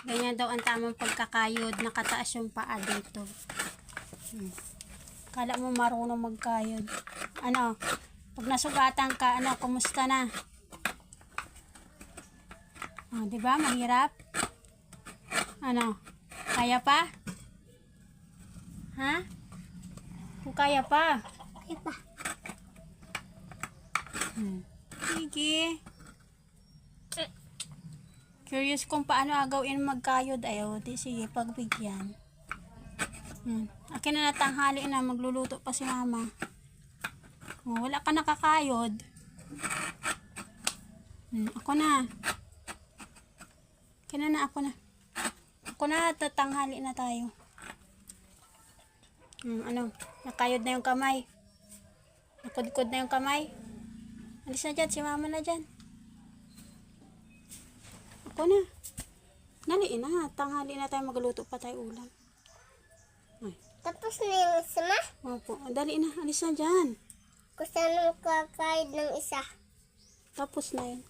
Ganyan daw ang tamang pagkakayod. Nakataas yung paa dito. Kala mo marunong magkayod. Ano? Pag nasugatan ka, ano, kumusta na? Oh, di ba? Mahirap? Ano? Kaya pa? Ha? Kung kaya pa? Kaya pa. Sige. Curious kung paano agawin magkayod. Ayaw, di sige, pagbigyan. Akin na natanghali na, magluluto pa si mama. Oh, wala ka nakakayod. Ako na. Akin na ako na. Ako na, tatanghali na tayo. Ano? Nakayod na yung kamay. Nakudkod na yung kamay. Alis na dyan, si mama na dyan. Ako na. Dali na, tanghali na tayo, magluto pa tayo ulam. Ay. Tapos na yung isa ma? Opo, dali na, alis na dyan. Kung saan mo kakayod ng isa? Tapos na yun.